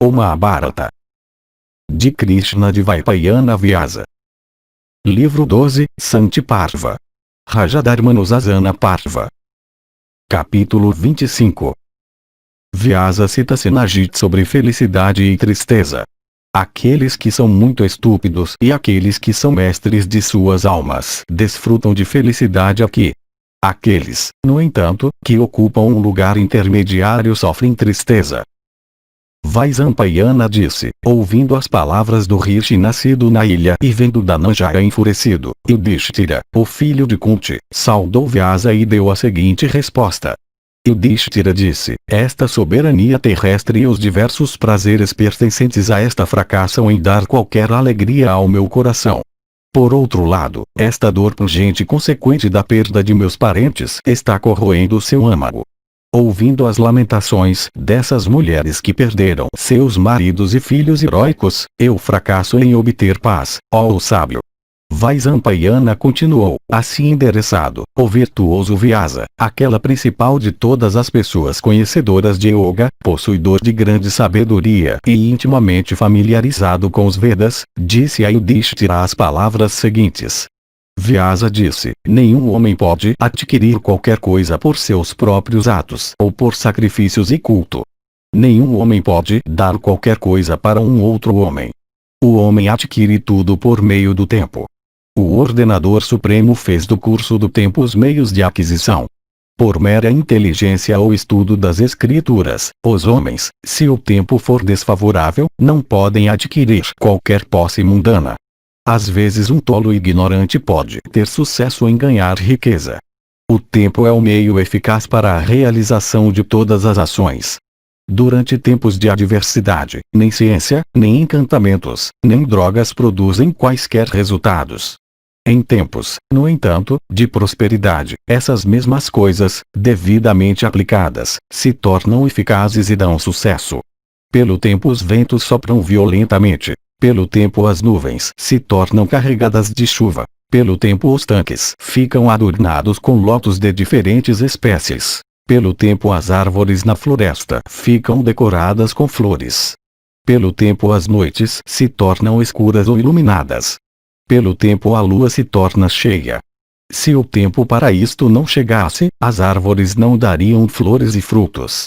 O Mahabharata. De Krishna Dvaipayana Vyasa. Livro 12, Santi Parva. Rajadharmanusasana Parva. Capítulo 25. Vyasa cita Senajit sobre felicidade e tristeza. Aqueles que são muito estúpidos e aqueles que são mestres de suas almas desfrutam de felicidade aqui. Aqueles, no entanto, que ocupam um lugar intermediário sofrem tristeza. Vaisampayana disse, ouvindo as palavras do Rishi nascido na ilha e vendo Dhananjaya enfurecido, Yudhishthira, o filho de Kunti, saudou Vyasa e deu a seguinte resposta. Yudhishthira disse, esta soberania terrestre e os diversos prazeres pertencentes a esta fracassam em dar qualquer alegria ao meu coração. Por outro lado, esta dor pungente consequente da perda de meus parentes está corroendo seu âmago. Ouvindo as lamentações dessas mulheres que perderam seus maridos e filhos heróicos, eu fracasso em obter paz, ó sábio. Vaisampayana continuou, assim endereçado, o virtuoso Vyasa, aquela principal de todas as pessoas conhecedoras de yoga, possuidor de grande sabedoria e intimamente familiarizado com os Vedas, disse a Yudhishthira as palavras seguintes. Vyasa disse, nenhum homem pode adquirir qualquer coisa por seus próprios atos ou por sacrifícios e culto. Nenhum homem pode dar qualquer coisa para um outro homem. O homem adquire tudo por meio do tempo. O Ordenador Supremo fez do curso do tempo os meios de aquisição. Por mera inteligência ou estudo das escrituras, os homens, se o tempo for desfavorável, não podem adquirir qualquer posse mundana. Às vezes um tolo ignorante pode ter sucesso em ganhar riqueza. O tempo é o meio eficaz para a realização de todas as ações. Durante tempos de adversidade, nem ciência, nem encantamentos, nem drogas produzem quaisquer resultados. Em tempos, no entanto, de prosperidade, essas mesmas coisas, devidamente aplicadas, se tornam eficazes e dão sucesso. Pelo tempo os ventos sopram violentamente. Pelo tempo as nuvens se tornam carregadas de chuva. Pelo tempo os tanques ficam adornados com lotos de diferentes espécies. Pelo tempo as árvores na floresta ficam decoradas com flores. Pelo tempo as noites se tornam escuras ou iluminadas. Pelo tempo a lua se torna cheia. Se o tempo para isto não chegasse, as árvores não dariam flores e frutos.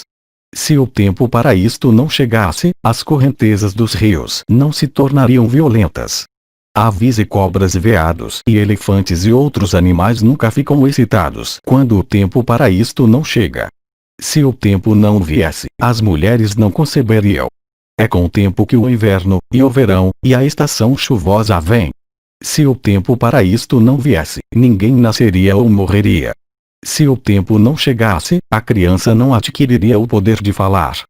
Se o tempo para isto não chegasse, as correntezas dos rios não se tornariam violentas. Aves e cobras e veados e elefantes e outros animais nunca ficam excitados quando o tempo para isto não chega. Se o tempo não viesse, as mulheres não conceberiam. É com o tempo que o inverno, e o verão, e a estação chuvosa vêm. Se o tempo para isto não viesse, ninguém nasceria ou morreria. Se o tempo não chegasse, a criança não adquiriria o poder de falar.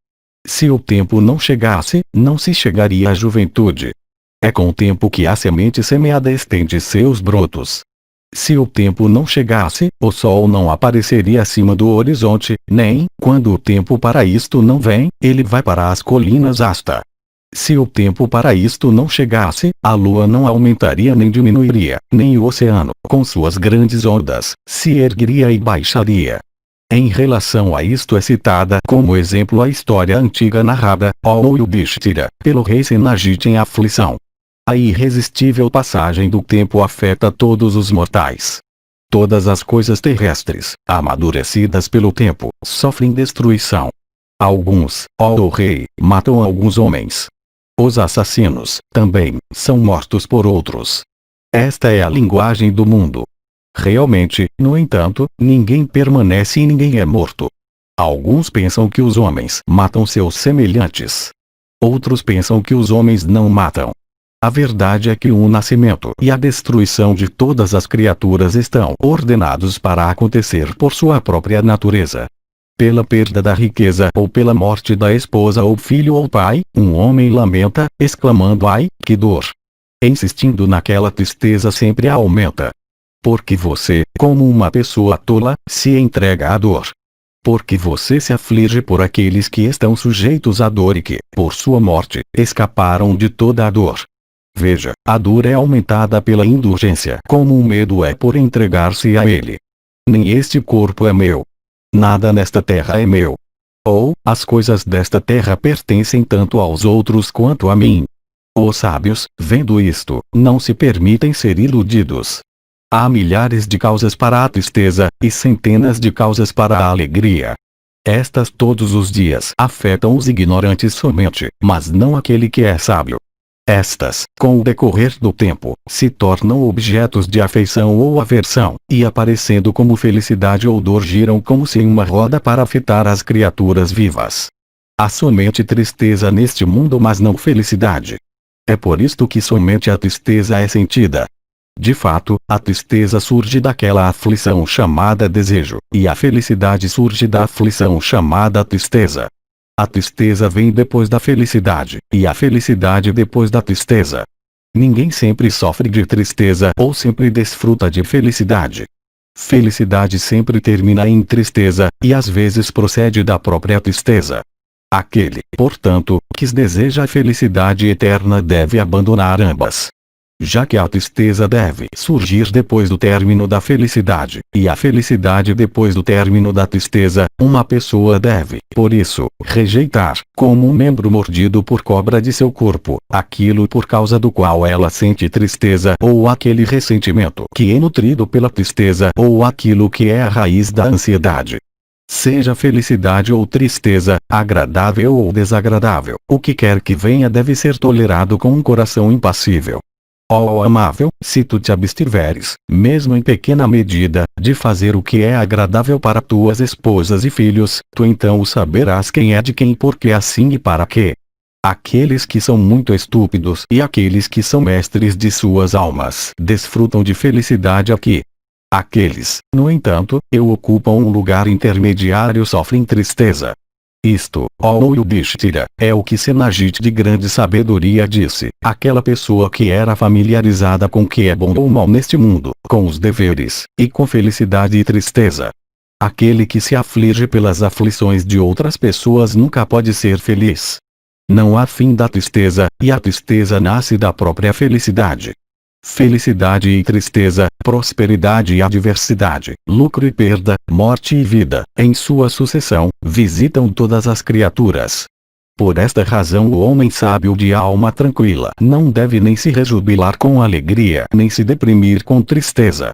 Se o tempo não chegasse, não se chegaria à juventude. É com o tempo que a semente semeada estende seus brotos. Se o tempo não chegasse, o sol não apareceria acima do horizonte, nem, quando o tempo para isto não vem, ele vai para as colinas hasta. Se o tempo para isto não chegasse, a lua não aumentaria nem diminuiria, nem o oceano, com suas grandes ondas, se ergueria e baixaria. Em relação a isto é citada como exemplo a história antiga narrada, ó Yudhishthira, pelo rei Senajit em aflição. A irresistível passagem do tempo afeta todos os mortais. Todas as coisas terrestres, amadurecidas pelo tempo, sofrem destruição. Alguns, ó rei, matam alguns homens. Os assassinos, também, são mortos por outros. Esta é a linguagem do mundo. Realmente, no entanto, ninguém permanece e ninguém é morto. Alguns pensam que os homens matam seus semelhantes. Outros pensam que os homens não matam. A verdade é que o nascimento e a destruição de todas as criaturas estão ordenados para acontecer por sua própria natureza. Pela perda da riqueza ou pela morte da esposa ou filho ou pai, um homem lamenta, exclamando ai, que dor! Insistindo naquela tristeza sempre aumenta. Porque você, como uma pessoa tola, se entrega à dor. Porque você se aflige por aqueles que estão sujeitos à dor e que, por sua morte, escaparam de toda a dor. Veja, a dor é aumentada pela indulgência como o medo é por entregar-se a ele. Nem este corpo é meu. Nada nesta terra é meu. Ou, as coisas desta terra pertencem tanto aos outros quanto a mim. Os sábios, vendo isto, não se permitem ser iludidos. Há milhares de causas para a tristeza, e centenas de causas para a alegria. Estas todos os dias afetam os ignorantes somente, mas não aquele que é sábio. Estas, com o decorrer do tempo, se tornam objetos de afeição ou aversão, e aparecendo como felicidade ou dor giram como se em uma roda para afetar as criaturas vivas. Há somente tristeza neste mundo, mas não felicidade. É por isto que somente a tristeza é sentida. De fato, a tristeza surge daquela aflição chamada desejo, e a felicidade surge da aflição chamada tristeza. A tristeza vem depois da felicidade, e a felicidade depois da tristeza. Ninguém sempre sofre de tristeza ou sempre desfruta de felicidade. Felicidade sempre termina em tristeza, e às vezes procede da própria tristeza. Aquele, portanto, que deseja a felicidade eterna deve abandonar ambas. Já que a tristeza deve surgir depois do término da felicidade, e a felicidade depois do término da tristeza, uma pessoa deve, por isso, rejeitar, como um membro mordido por cobra de seu corpo, aquilo por causa do qual ela sente tristeza ou aquele ressentimento que é nutrido pela tristeza ou aquilo que é a raiz da ansiedade. Seja felicidade ou tristeza, agradável ou desagradável, o que quer que venha deve ser tolerado com um coração impassível. Ó amável, se tu te abstiveres, mesmo em pequena medida, de fazer o que é agradável para tuas esposas e filhos, tu então o saberás quem é de quem, porque assim e para quê. Aqueles que são muito estúpidos e aqueles que são mestres de suas almas desfrutam de felicidade aqui. Aqueles, no entanto, que ocupam um lugar intermediário sofrem tristeza. Isto, ó Yudhishthira, é o que Senajit de grande sabedoria disse, aquela pessoa que era familiarizada com o que é bom ou mal neste mundo, com os deveres, e com felicidade e tristeza. Aquele que se aflige pelas aflições de outras pessoas nunca pode ser feliz. Não há fim da tristeza, e a tristeza nasce da própria felicidade. Felicidade e tristeza, prosperidade e adversidade, lucro e perda, morte e vida, em sua sucessão, visitam todas as criaturas. Por esta razão o homem sábio de alma tranquila não deve nem se rejubilar com alegria nem se deprimir com tristeza.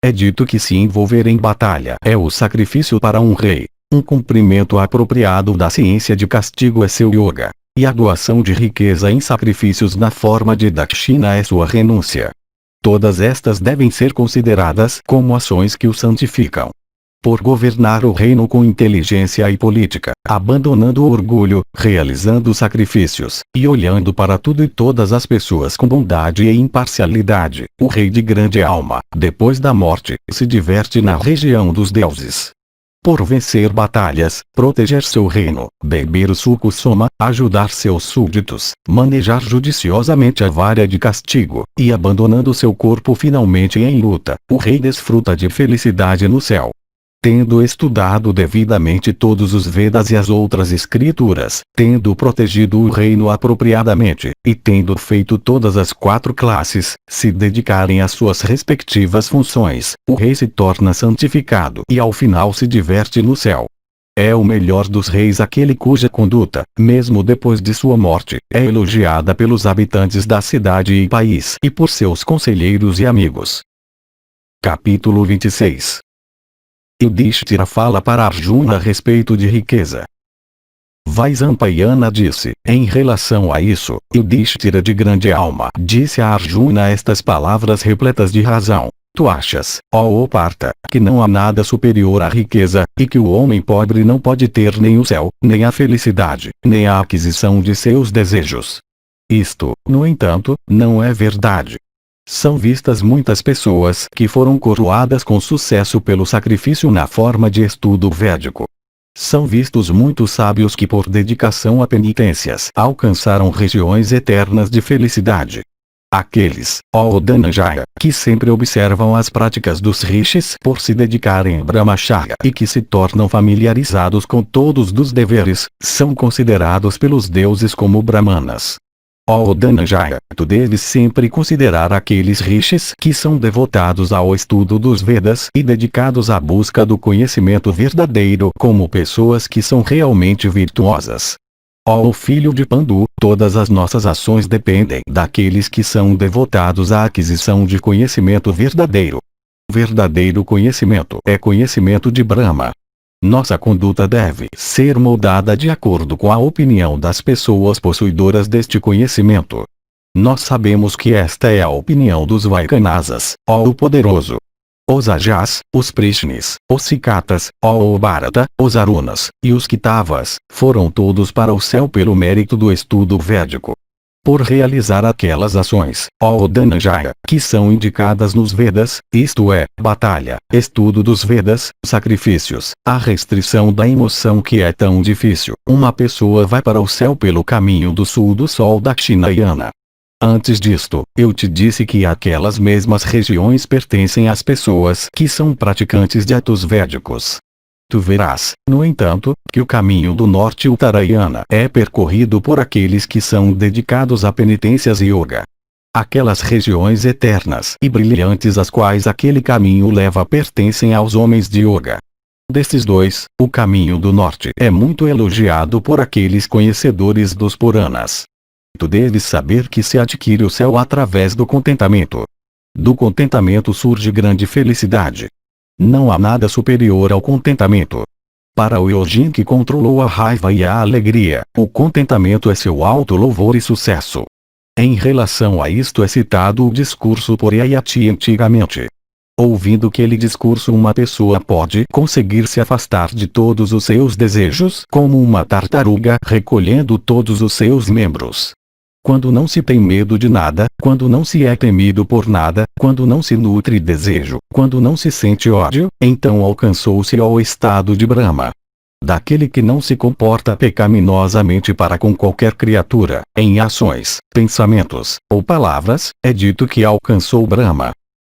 É dito que se envolver em batalha é o sacrifício para um rei, um cumprimento apropriado da ciência de castigo é seu yoga. E a doação de riqueza em sacrifícios na forma de dakshina é sua renúncia. Todas estas devem ser consideradas como ações que o santificam. Por governar o reino com inteligência e política, abandonando o orgulho, realizando sacrifícios, e olhando para tudo e todas as pessoas com bondade e imparcialidade, o rei de grande alma, depois da morte, se diverte na região dos deuses. Por vencer batalhas, proteger seu reino, beber o suco soma, ajudar seus súditos, manejar judiciosamente a vara de castigo, e abandonando seu corpo finalmente em luta, o rei desfruta de felicidade no céu. Tendo estudado devidamente todos os Vedas e as outras escrituras, tendo protegido o reino apropriadamente, e tendo feito todas as 4 classes, se dedicarem às suas respectivas funções, o rei se torna santificado e ao final se diverte no céu. É o melhor dos reis aquele cuja conduta, mesmo depois de sua morte, é elogiada pelos habitantes da cidade e país e por seus conselheiros e amigos. Capítulo 26. Yudhishthira fala para Arjuna a respeito de riqueza. Vaisampayana disse, em relação a isso, Yudhishthira de grande alma disse a Arjuna estas palavras repletas de razão. Tu achas, ó Partha, que não há nada superior à riqueza, e que o homem pobre não pode ter nem o céu, nem a felicidade, nem a aquisição de seus desejos. Isto, no entanto, não é verdade. São vistas muitas pessoas que foram coroadas com sucesso pelo sacrifício na forma de estudo védico. São vistos muitos sábios que por dedicação a penitências alcançaram regiões eternas de felicidade. Aqueles, ó Dhananjaya, que sempre observam as práticas dos rishis por se dedicarem a brahmacharya e que se tornam familiarizados com todos os deveres, são considerados pelos deuses como brahmanas. Ó Dhananjaya, tu deves sempre considerar aqueles rishis que são devotados ao estudo dos Vedas e dedicados à busca do conhecimento verdadeiro como pessoas que são realmente virtuosas. Ó filho de Pandu, todas as nossas ações dependem daqueles que são devotados à aquisição de conhecimento verdadeiro. Verdadeiro conhecimento é conhecimento de Brahma. Nossa conduta deve ser moldada de acordo com a opinião das pessoas possuidoras deste conhecimento. Nós sabemos que esta é a opinião dos Vaikanasas, ó o poderoso. Os Ajas, os Prishnis, os Sikatas, ó o Bharata, os Arunas, e os Kitavas, foram todos para o céu pelo mérito do estudo védico. Por realizar aquelas ações, ó Dhananjaya, que são indicadas nos Vedas, isto é, batalha, estudo dos Vedas, sacrifícios, a restrição da emoção que é tão difícil, uma pessoa vai para o céu pelo caminho do sul do sol Dakshinayana. Antes disto, eu te disse que aquelas mesmas regiões pertencem às pessoas que são praticantes de atos védicos. Tu verás, no entanto, que o caminho do norte Uttarayana é percorrido por aqueles que são dedicados a penitências e yoga. Aquelas regiões eternas e brilhantes às quais aquele caminho leva pertencem aos homens de yoga. Destes dois, o caminho do norte é muito elogiado por aqueles conhecedores dos Puranas. Tu deves saber que se adquire o céu através do contentamento. Do contentamento surge grande felicidade. Não há nada superior ao contentamento. Para o Yojin que controlou a raiva e a alegria, o contentamento é seu alto louvor e sucesso. Em relação a isto é citado o discurso por Yayati antigamente. Ouvindo aquele discurso uma pessoa pode conseguir se afastar de todos os seus desejos como uma tartaruga recolhendo todos os seus membros. Quando não se tem medo de nada, quando não se é temido por nada, quando não se nutre desejo, quando não se sente ódio, então alcançou-se ao estado de Brahma. Daquele que não se comporta pecaminosamente para com qualquer criatura, em ações, pensamentos, ou palavras, é dito que alcançou Brahma.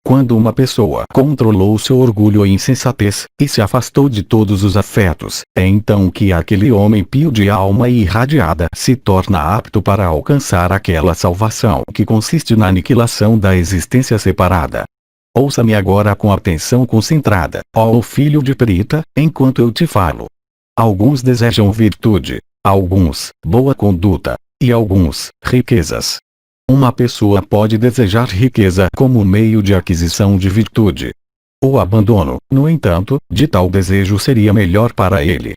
Quando uma pessoa controlou seu orgulho e insensatez, e se afastou de todos os afetos, é então que aquele homem pio de alma irradiada se torna apto para alcançar aquela salvação que consiste na aniquilação da existência separada. Ouça-me agora com atenção concentrada, ó filho de Prita, enquanto eu te falo. Alguns desejam virtude, alguns, boa conduta, e alguns, riquezas. Uma pessoa pode desejar riqueza como meio de aquisição de virtude. O abandono, no entanto, de tal desejo seria melhor para ele.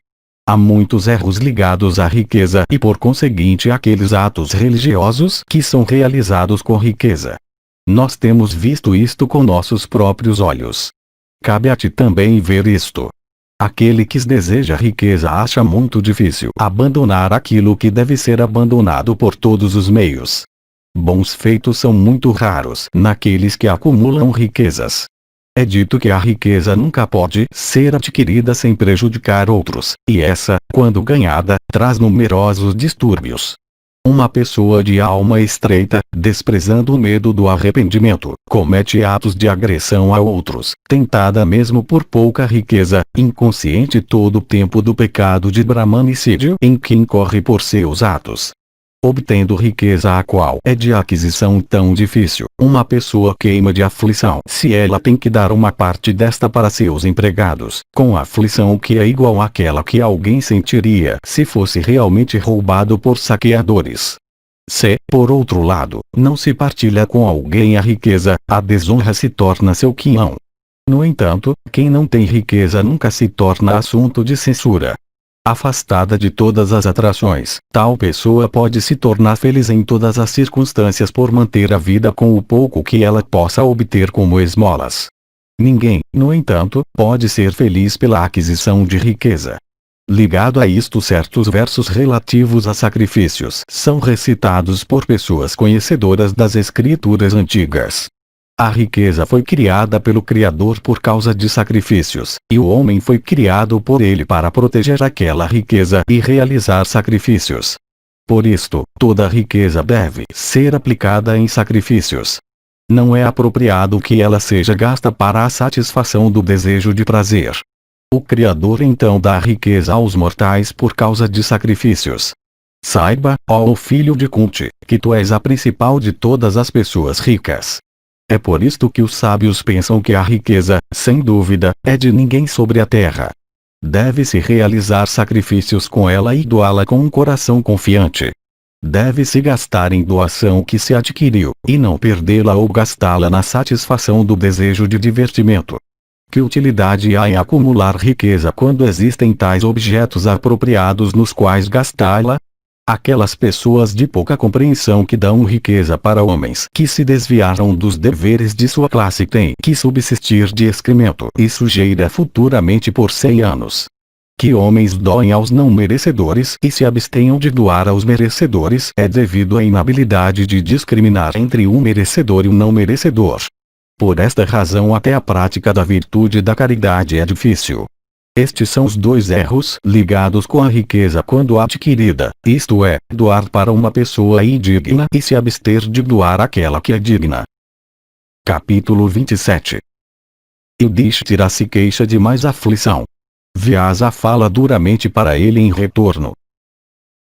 Há muitos erros ligados à riqueza e por conseguinte àqueles atos religiosos que são realizados com riqueza. Nós temos visto isto com nossos próprios olhos. Cabe a ti também ver isto. Aquele que deseja riqueza acha muito difícil abandonar aquilo que deve ser abandonado por todos os meios. Bons feitos são muito raros naqueles que acumulam riquezas. É dito que a riqueza nunca pode ser adquirida sem prejudicar outros, e essa, quando ganhada, traz numerosos distúrbios. Uma pessoa de alma estreita, desprezando o medo do arrependimento, comete atos de agressão a outros, tentada mesmo por pouca riqueza, inconsciente todo o tempo do pecado de brahmanicídio em que incorre por seus atos. Obtendo riqueza a qual é de aquisição tão difícil, uma pessoa queima de aflição se ela tem que dar uma parte desta para seus empregados, com aflição que é igual àquela que alguém sentiria se fosse realmente roubado por saqueadores. Se, por outro lado, não se partilha com alguém a riqueza, a desonra se torna seu quinhão. No entanto, quem não tem riqueza nunca se torna assunto de censura. Afastada de todas as atrações, tal pessoa pode se tornar feliz em todas as circunstâncias por manter a vida com o pouco que ela possa obter como esmolas. Ninguém, no entanto, pode ser feliz pela aquisição de riqueza. Ligado a isto, certos versos relativos a sacrifícios são recitados por pessoas conhecedoras das escrituras antigas. A riqueza foi criada pelo Criador por causa de sacrifícios, e o homem foi criado por ele para proteger aquela riqueza e realizar sacrifícios. Por isto, toda riqueza deve ser aplicada em sacrifícios. Não é apropriado que ela seja gasta para a satisfação do desejo de prazer. O Criador então dá riqueza aos mortais por causa de sacrifícios. Saiba, ó filho de Kunti, que tu és a principal de todas as pessoas ricas. É por isto que os sábios pensam que a riqueza, sem dúvida, é de ninguém sobre a terra. Deve-se realizar sacrifícios com ela e doá-la com um coração confiante. Deve-se gastar em doação que se adquiriu, e não perdê-la ou gastá-la na satisfação do desejo de divertimento. Que utilidade há em acumular riqueza quando existem tais objetos apropriados nos quais gastá-la? Aquelas pessoas de pouca compreensão que dão riqueza para homens que se desviaram dos deveres de sua classe têm que subsistir de excremento e sujeira futuramente por 100 anos. Que homens doem aos não merecedores e se abstenham de doar aos merecedores é devido à inabilidade de discriminar entre um merecedor e um não merecedor. Por esta razão até a prática da virtude da caridade é difícil. Estes são os dois erros ligados com a riqueza quando adquirida, isto é, doar para uma pessoa indigna e se abster de doar àquela que é digna. Capítulo 27. Yudhishthira se queixa de mais aflição. Vyasa fala duramente para ele em retorno.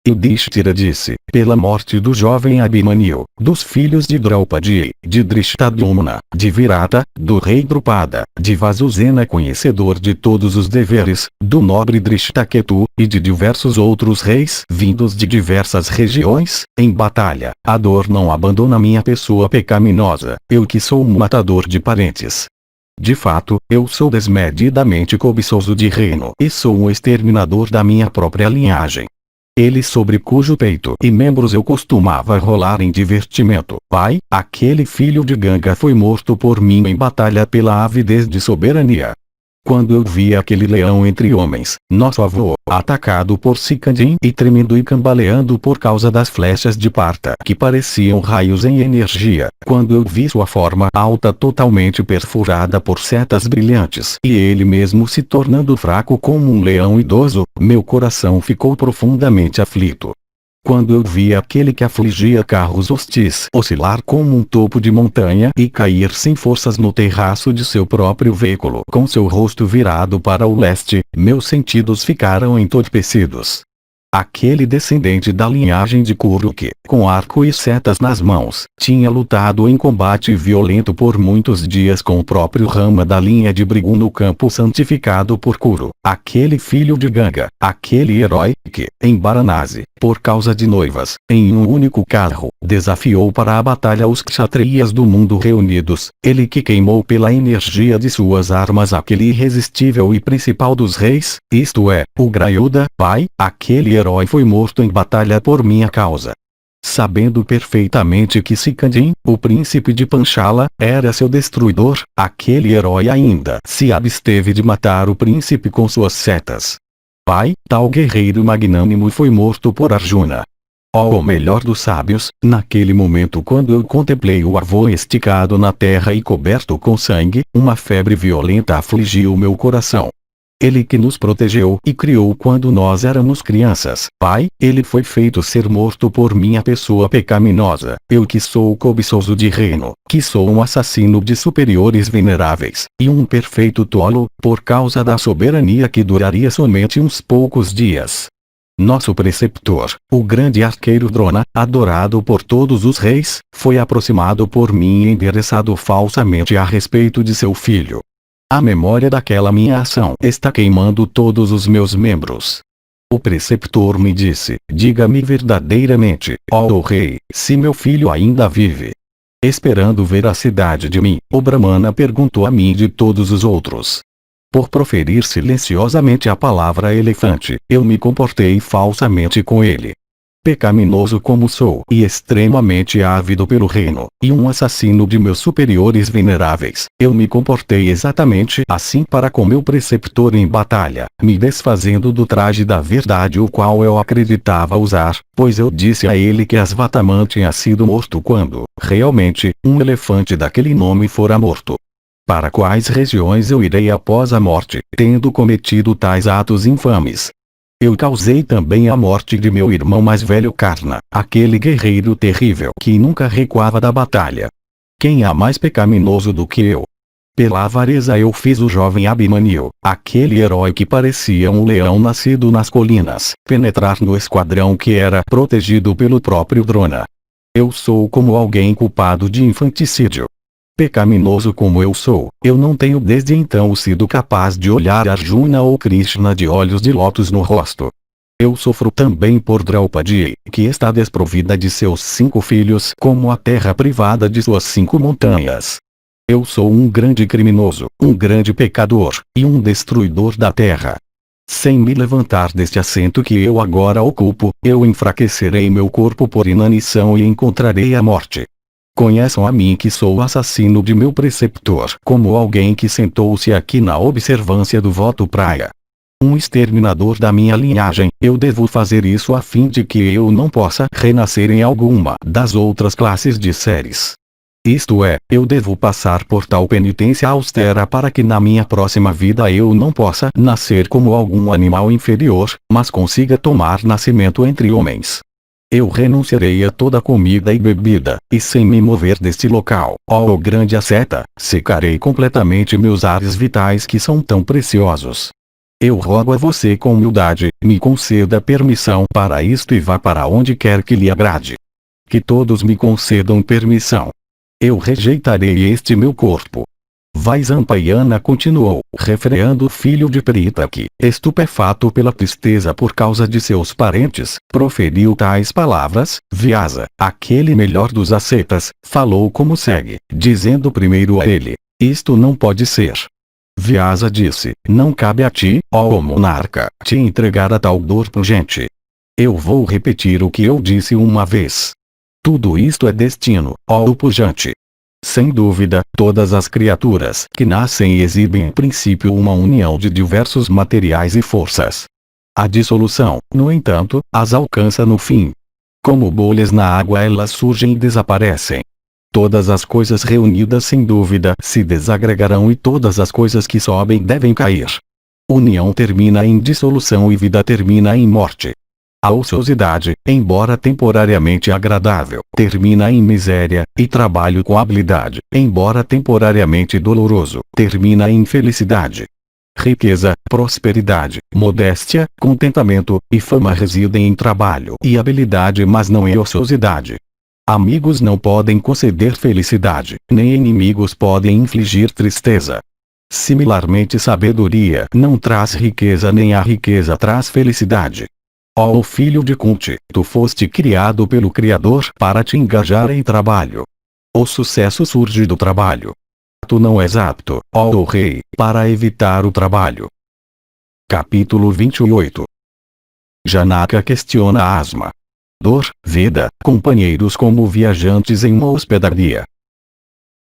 Yudhishthira disse, pela morte do jovem Abhimanyu, dos filhos de Draupadi, de Drishtadyumna, de Virata, do rei Drupada, de Vasuzena conhecedor de todos os deveres, do nobre Drishtaketu, e de diversos outros reis vindos de diversas regiões, em batalha, a dor não abandona minha pessoa pecaminosa, eu que sou um matador de parentes. De fato, eu sou desmedidamente cobiçoso de reino e sou um exterminador da minha própria linhagem. Ele sobre cujo peito e membros eu costumava rolar em divertimento, pai, aquele filho de Ganga foi morto por mim em batalha pela avidez de soberania. Quando eu vi aquele leão entre homens, nosso avô, atacado por Sikandin e tremendo e cambaleando por causa das flechas de Partha que pareciam raios em energia, quando eu vi sua forma alta totalmente perfurada por setas brilhantes e ele mesmo se tornando fraco como um leão idoso, meu coração ficou profundamente aflito. Quando eu vi aquele que afligia carros hostis oscilar como um topo de montanha e cair sem forças no terraço de seu próprio veículo com seu rosto virado para o leste, meus sentidos ficaram entorpecidos. Aquele descendente da linhagem de Kuru que, com arco e setas nas mãos, tinha lutado em combate violento por muitos dias com o próprio Rama da linha de Brigu no campo santificado por Kuru, aquele filho de Ganga, aquele herói que, em Varanasi, por causa de noivas, em um único carro, desafiou para a batalha os kshatriyas do mundo reunidos, ele que queimou pela energia de suas armas aquele irresistível e principal dos reis, isto é, o Grayuda, pai, aquele herói foi morto em batalha por minha causa. Sabendo perfeitamente que Sikandin, o príncipe de Panchala, era seu destruidor, aquele herói ainda se absteve de matar o príncipe com suas setas. Pai, tal guerreiro magnânimo foi morto por Arjuna. Ó o melhor dos sábios, naquele momento quando eu contemplei o avô esticado na terra e coberto com sangue, uma febre violenta afligiu meu coração. Ele que nos protegeu e criou quando nós éramos crianças, pai, ele foi feito ser morto por minha pessoa pecaminosa, eu que sou cobiçoso de reino, que sou um assassino de superiores veneráveis, e um perfeito tolo, por causa da soberania que duraria somente uns poucos dias. Nosso preceptor, o grande arqueiro Drona, adorado por todos os reis, foi aproximado por mim e endereçado falsamente a respeito de seu filho. A memória daquela minha ação está queimando todos os meus membros. O preceptor me disse, diga-me verdadeiramente, ó rei, se meu filho ainda vive. Esperando veracidade de mim, o Brahmana perguntou a mim de todos os outros. Por proferir silenciosamente a palavra elefante, eu me comportei falsamente com ele. Pecaminoso como sou e extremamente ávido pelo reino, e um assassino de meus superiores veneráveis, eu me comportei exatamente assim para com meu preceptor em batalha, me desfazendo do traje da verdade o qual eu acreditava usar, pois eu disse a ele que Asvatthama tinha sido morto quando, realmente, um elefante daquele nome fora morto. Para quais regiões eu irei após a morte, tendo cometido tais atos infames? Eu causei também a morte de meu irmão mais velho Karna, aquele guerreiro terrível que nunca recuava da batalha. Quem há mais pecaminoso do que eu? Pela avareza eu fiz o jovem Abimaneu, aquele herói que parecia um leão nascido nas colinas, penetrar no esquadrão que era protegido pelo próprio Drona. Eu sou como alguém culpado de infanticídio. Pecaminoso como eu sou, eu não tenho desde então sido capaz de olhar Arjuna ou Krishna de olhos de lótus no rosto. Eu sofro também por Draupadi, que está desprovida de seus 5 filhos como a terra privada de suas 5 montanhas. Eu sou um grande criminoso, um grande pecador, e um destruidor da terra. Sem me levantar deste assento que eu agora ocupo, eu enfraquecerei meu corpo por inanição e encontrarei a morte. Conheçam a mim que sou o assassino de meu preceptor, como alguém que sentou-se aqui na observância do voto praia. Um exterminador da minha linhagem, eu devo fazer isso a fim de que eu não possa renascer em alguma das outras classes de seres. Isto é, eu devo passar por tal penitência austera para que na minha próxima vida eu não possa nascer como algum animal inferior, mas consiga tomar nascimento entre homens. Eu renunciarei a toda comida e bebida, e sem me mover deste local, ó grande asceta, secarei completamente meus ares vitais que são tão preciosos. Eu rogo a você com humildade, me conceda permissão para isto e vá para onde quer que lhe agrade. Que todos me concedam permissão. Eu rejeitarei este meu corpo. Vaisampayana continuou, refreando o filho de Prita que, estupefato pela tristeza por causa de seus parentes, proferiu tais palavras. Vyasa, aquele melhor dos ascetas, falou como segue, dizendo primeiro a ele: isto não pode ser. Vyasa disse: não cabe a ti, ó monarca, te entregar a tal dor pungente. Eu vou repetir o que eu disse uma vez. Tudo isto é destino, ó pujante. Sem dúvida, todas as criaturas que nascem exibem em princípio uma união de diversos materiais e forças. A dissolução, no entanto, as alcança no fim. Como bolhas na água elas surgem e desaparecem. Todas as coisas reunidas sem dúvida se desagregarão e todas as coisas que sobem devem cair. União termina em dissolução e vida termina em morte. A ociosidade, embora temporariamente agradável, termina em miséria, e trabalho com habilidade, embora temporariamente doloroso, termina em felicidade. Riqueza, prosperidade, modéstia, contentamento, e fama residem em trabalho e habilidade mas não em ociosidade. Amigos não podem conceder felicidade, nem inimigos podem infligir tristeza. Similarmente sabedoria não traz riqueza nem a riqueza traz felicidade. Ó filho de Kunti, tu foste criado pelo Criador para te engajar em trabalho. O sucesso surge do trabalho. Tu não és apto, ó rei, para evitar o trabalho. Capítulo 28. Janaka questiona Asma. Dor, vida, companheiros como viajantes em uma hospedaria.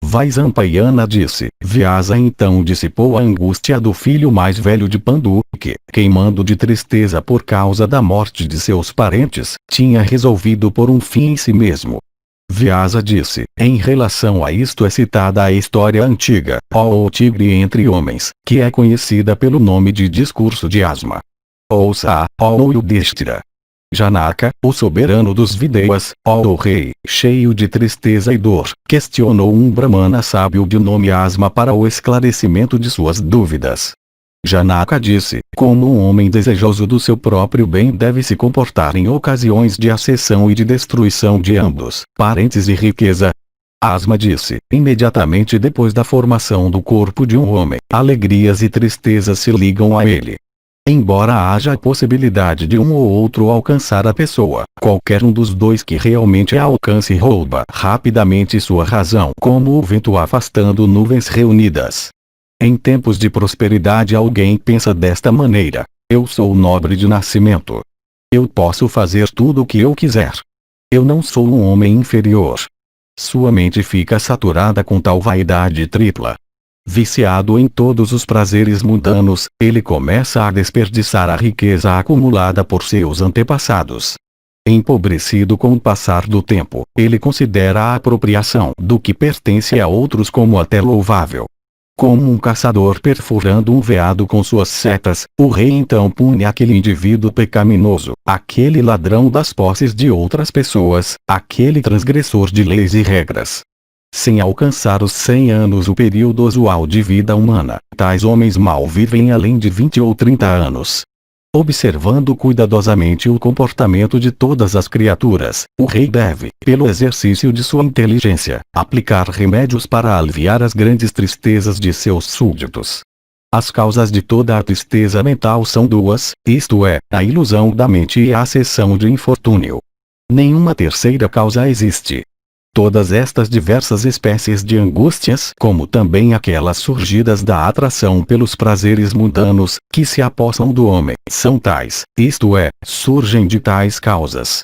Vaisampayana disse: Vyasa então dissipou a angústia do filho mais velho de Pandu, que, queimando de tristeza por causa da morte de seus parentes, tinha resolvido pôr um fim em si mesmo. Vyasa disse: em relação a isto é citada a história antiga, ó tigre entre homens, que é conhecida pelo nome de discurso de Asma. Ouça, ó Yudhishthira. Janaka, o soberano dos Videvas, ó rei, cheio de tristeza e dor, questionou um brahmana sábio de nome Asma para o esclarecimento de suas dúvidas. Janaka disse: como um homem desejoso do seu próprio bem deve se comportar em ocasiões de acessão e de destruição de ambos, parentes e riqueza. Asma disse: imediatamente depois da formação do corpo de um homem, alegrias e tristezas se ligam a ele. Embora haja a possibilidade de um ou outro alcançar a pessoa, qualquer um dos dois que realmente a alcance rouba rapidamente sua razão como o vento afastando nuvens reunidas. Em tempos de prosperidade alguém pensa desta maneira: eu sou nobre de nascimento. Eu posso fazer tudo o que eu quiser. Eu não sou um homem inferior. Sua mente fica saturada com tal vaidade tripla. Viciado em todos os prazeres mundanos, ele começa a desperdiçar a riqueza acumulada por seus antepassados. Empobrecido com o passar do tempo, ele considera a apropriação do que pertence a outros como até louvável. Como um caçador perfurando um veado com suas setas, o rei então pune aquele indivíduo pecaminoso, aquele ladrão das posses de outras pessoas, aquele transgressor de leis e regras. Sem alcançar os 100 anos, o período usual de vida humana, tais homens mal vivem além de 20 ou 30 anos. Observando cuidadosamente o comportamento de todas as criaturas, o rei deve, pelo exercício de sua inteligência, aplicar remédios para aliviar as grandes tristezas de seus súditos. As causas de toda a tristeza mental são duas, isto é, a ilusão da mente e a acessão de infortúnio. Nenhuma terceira causa existe. Todas estas diversas espécies de angústias, como também aquelas surgidas da atração pelos prazeres mundanos, que se apossam do homem, são tais, isto é, surgem de tais causas.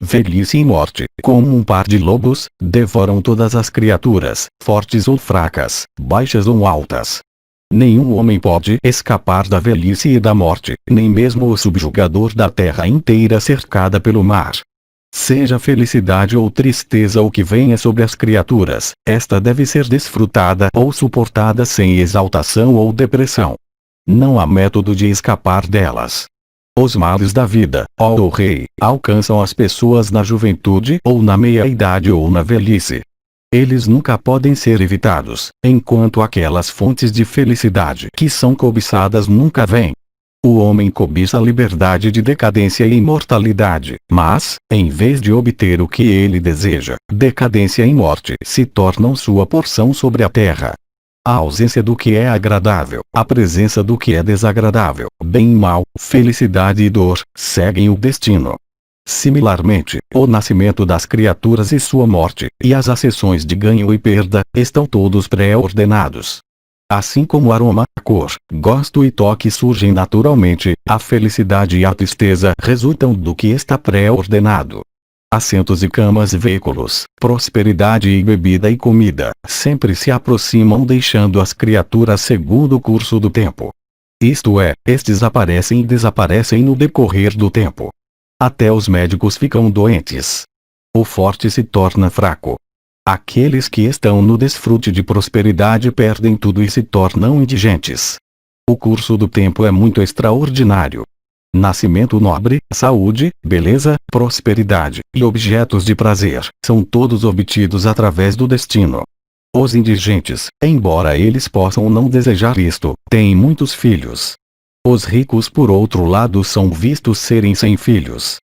Velhice e morte, como um par de lobos, devoram todas as criaturas, fortes ou fracas, baixas ou altas. Nenhum homem pode escapar da velhice e da morte, nem mesmo o subjugador da terra inteira cercada pelo mar. Seja felicidade ou tristeza o que venha sobre as criaturas, esta deve ser desfrutada ou suportada sem exaltação ou depressão. Não há método de escapar delas. Os males da vida, ó rei, alcançam as pessoas na juventude ou na meia-idade ou na velhice. Eles nunca podem ser evitados, enquanto aquelas fontes de felicidade que são cobiçadas nunca vêm. O homem cobiça a liberdade de decadência e imortalidade, mas, em vez de obter o que ele deseja, decadência e morte se tornam sua porção sobre a terra. A ausência do que é agradável, a presença do que é desagradável, bem e mal, felicidade e dor, seguem o destino. Similarmente, o nascimento das criaturas e sua morte, e as acessões de ganho e perda, estão todos pré-ordenados. Assim como aroma, cor, gosto e toque surgem naturalmente, a felicidade e a tristeza resultam do que está pré-ordenado. Assentos e camas e veículos, prosperidade e bebida e comida, sempre se aproximam deixando as criaturas segundo o curso do tempo. Isto é, estes aparecem e desaparecem no decorrer do tempo. Até os médicos ficam doentes. O forte se torna fraco. Aqueles que estão no desfrute de prosperidade perdem tudo e se tornam indigentes. O curso do tempo é muito extraordinário. Nascimento nobre, saúde, beleza, prosperidade e objetos de prazer, são todos obtidos através do destino. Os indigentes, embora eles possam não desejar isto, têm muitos filhos. Os ricos, por outro lado, são vistos serem sem filhos.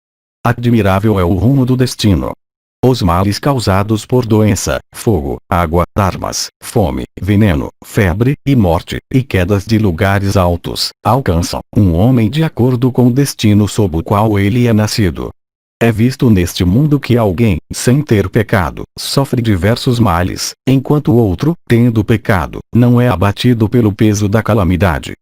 Admirável é o rumo do destino. Os males causados por doença, fogo, água, armas, fome, veneno, febre, e morte, e quedas de lugares altos, alcançam um homem de acordo com o destino sob o qual ele é nascido. É visto neste mundo que alguém, sem ter pecado, sofre diversos males, enquanto o outro, tendo pecado, não é abatido pelo peso da calamidade.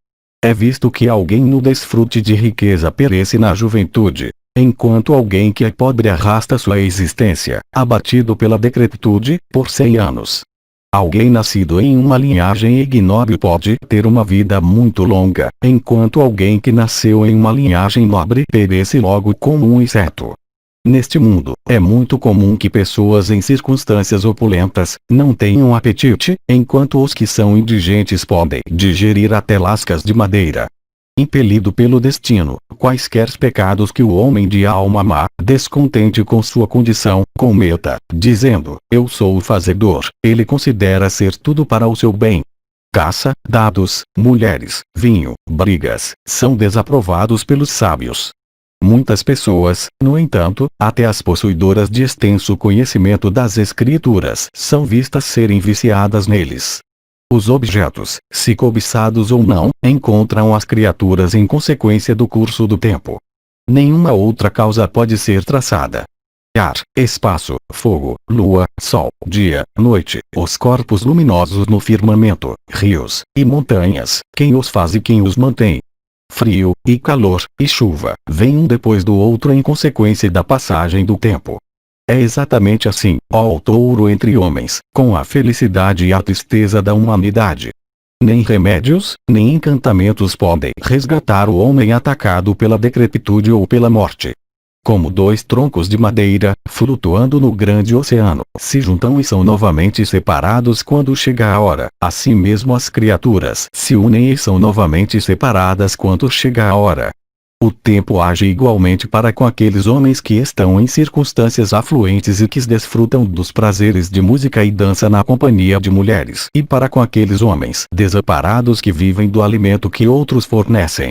É visto que alguém no desfrute de riqueza perece na juventude, enquanto alguém que é pobre arrasta sua existência, abatido pela decrepitude, por 100 anos. Alguém nascido em uma linhagem ignóbil pode ter uma vida muito longa, enquanto alguém que nasceu em uma linhagem nobre perece logo como um inseto. Neste mundo, é muito comum que pessoas em circunstâncias opulentas não tenham apetite, enquanto os que são indigentes podem digerir até lascas de madeira. Impelido pelo destino, quaisquer pecados que o homem de alma má, descontente com sua condição, cometa, dizendo, eu sou o fazedor, ele considera ser tudo para o seu bem. Caça, dados, mulheres, vinho, brigas, são desaprovados pelos sábios. Muitas pessoas, no entanto, até as possuidoras de extenso conhecimento das escrituras, são vistas serem viciadas neles. Os objetos, se cobiçados ou não, encontram as criaturas em consequência do curso do tempo. Nenhuma outra causa pode ser traçada. Ar, espaço, fogo, lua, sol, dia, noite, os corpos luminosos no firmamento, rios, e montanhas, quem os faz e quem os mantém. Frio, e calor, e chuva, vem um depois do outro em consequência da passagem do tempo. É exatamente assim, ó touro entre homens, com a felicidade e a tristeza da humanidade. Nem remédios, nem encantamentos podem resgatar o homem atacado pela decrepitude ou pela morte. Como dois troncos de madeira, flutuando no grande oceano, se juntam e são novamente separados quando chega a hora, assim mesmo as criaturas se unem e são novamente separadas quando chega a hora. O tempo age igualmente para com aqueles homens que estão em circunstâncias afluentes e que desfrutam dos prazeres de música e dança na companhia de mulheres, e para com aqueles homens desamparados que vivem do alimento que outros fornecem.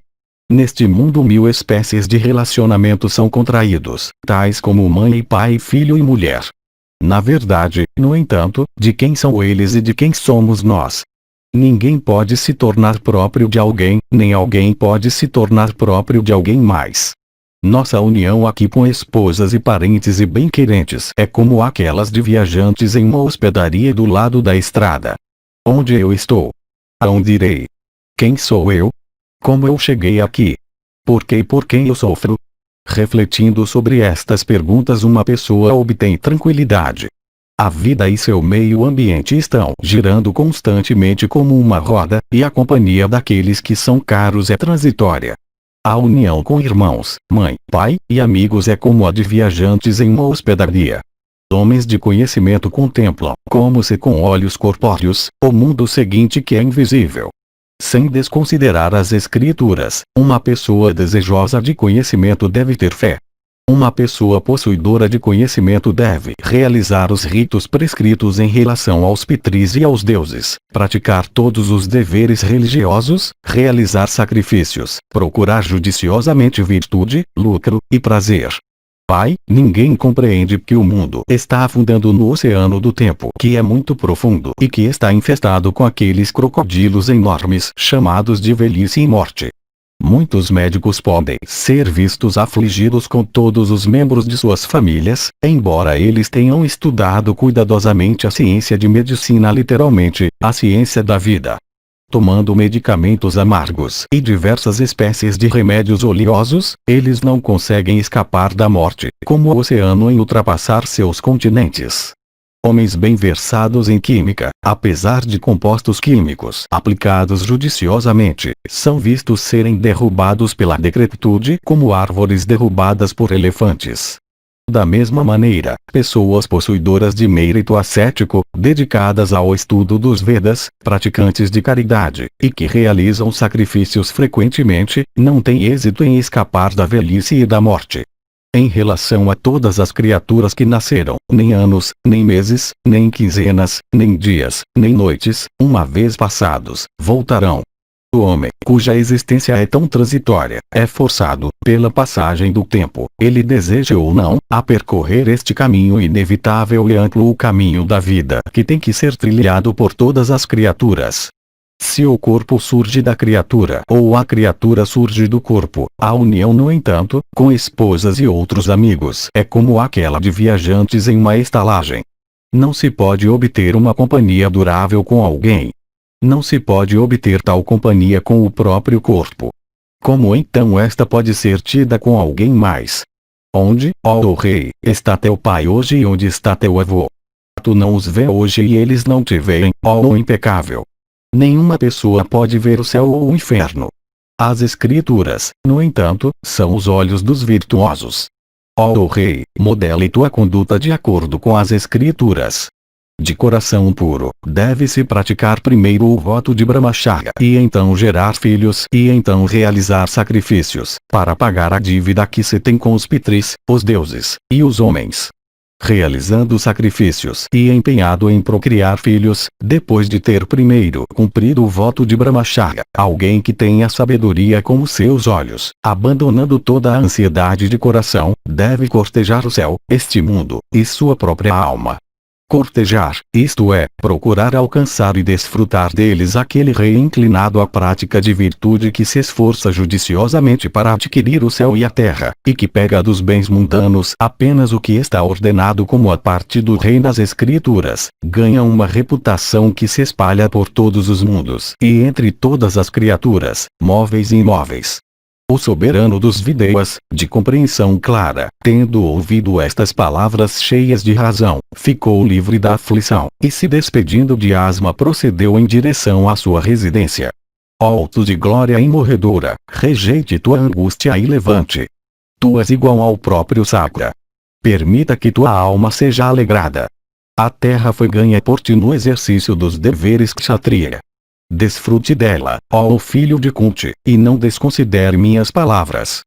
Neste mundo 1000 espécies de relacionamentos são contraídos, tais como mãe e pai, filho e mulher. Na verdade, no entanto, de quem são eles e de quem somos nós? Ninguém pode se tornar próprio de alguém, nem alguém pode se tornar próprio de alguém mais. Nossa união aqui com esposas e parentes e bem-querentes é como aquelas de viajantes em uma hospedaria do lado da estrada. Onde eu estou? Aonde irei? Quem sou eu? Como eu cheguei aqui? Por que e por quem eu sofro? Refletindo sobre estas perguntas, uma pessoa obtém tranquilidade. A vida e seu meio ambiente estão girando constantemente como uma roda, e a companhia daqueles que são caros é transitória. A união com irmãos, mãe, pai e amigos é como a de viajantes em uma hospedaria. Homens de conhecimento contemplam, como se com olhos corpóreos, o mundo seguinte que é invisível. Sem desconsiderar as escrituras, uma pessoa desejosa de conhecimento deve ter fé. Uma pessoa possuidora de conhecimento deve realizar os ritos prescritos em relação aos pitris e aos deuses, praticar todos os deveres religiosos, realizar sacrifícios, procurar judiciosamente virtude, lucro e prazer. Pai, ninguém compreende que o mundo está afundando no oceano do tempo, que é muito profundo e que está infestado com aqueles crocodilos enormes chamados de velhice e morte. Muitos médicos podem ser vistos afligidos com todos os membros de suas famílias, embora eles tenham estudado cuidadosamente a ciência de medicina, literalmente, a ciência da vida. Tomando medicamentos amargos e diversas espécies de remédios oleosos, eles não conseguem escapar da morte, como o oceano em ultrapassar seus continentes. Homens bem versados em química, apesar de compostos químicos aplicados judiciosamente, são vistos serem derrubados pela decrepitude como árvores derrubadas por elefantes. Da mesma maneira, pessoas possuidoras de mérito ascético, dedicadas ao estudo dos Vedas, praticantes de caridade, e que realizam sacrifícios frequentemente, não têm êxito em escapar da velhice e da morte. Em relação a todas as criaturas que nasceram, nem anos, nem meses, nem quinzenas, nem dias, nem noites, uma vez passados, voltarão. O homem, cuja existência é tão transitória, é forçado, pela passagem do tempo, ele deseja ou não, a percorrer este caminho inevitável e amplo, o caminho da vida, que tem que ser trilhado por todas as criaturas. Se o corpo surge da criatura ou a criatura surge do corpo, a união, no entanto, com esposas e outros amigos é como aquela de viajantes em uma estalagem. Não se pode obter uma companhia durável com alguém. Não se pode obter tal companhia com o próprio corpo. Como então esta pode ser tida com alguém mais? Onde, ó rei, está teu pai hoje e onde está teu avô? Tu não os vê hoje e eles não te veem, ó impecável. Nenhuma pessoa pode ver o céu ou o inferno. As escrituras, no entanto, são os olhos dos virtuosos. Ó rei, modele tua conduta de acordo com as escrituras. De coração puro, deve-se praticar primeiro o voto de Brahmacharya e então gerar filhos e então realizar sacrifícios, para pagar a dívida que se tem com os pitris, os deuses, e os homens. Realizando sacrifícios e empenhado em procriar filhos, depois de ter primeiro cumprido o voto de Brahmacharya, alguém que tenha sabedoria como seus olhos, abandonando toda a ansiedade de coração, deve cortejar o céu, este mundo, e sua própria alma. Cortejar, isto é, procurar alcançar e desfrutar deles aquele rei inclinado à prática de virtude que se esforça judiciosamente para adquirir o céu e a terra, e que pega dos bens mundanos apenas o que está ordenado como a parte do rei nas escrituras, ganha uma reputação que se espalha por todos os mundos e entre todas as criaturas, móveis e imóveis. O soberano dos Videyas, de compreensão clara, tendo ouvido estas palavras cheias de razão, ficou livre da aflição, e se despedindo de Asma procedeu em direção à sua residência. Ó alto de glória imorredora, rejeite tua angústia e levante. Tu és igual ao próprio Sakra. Permita que tua alma seja alegrada. A terra foi ganha por ti no exercício dos deveres kshatriya. Desfrute dela, ó filho de Kunti, e não desconsidere minhas palavras.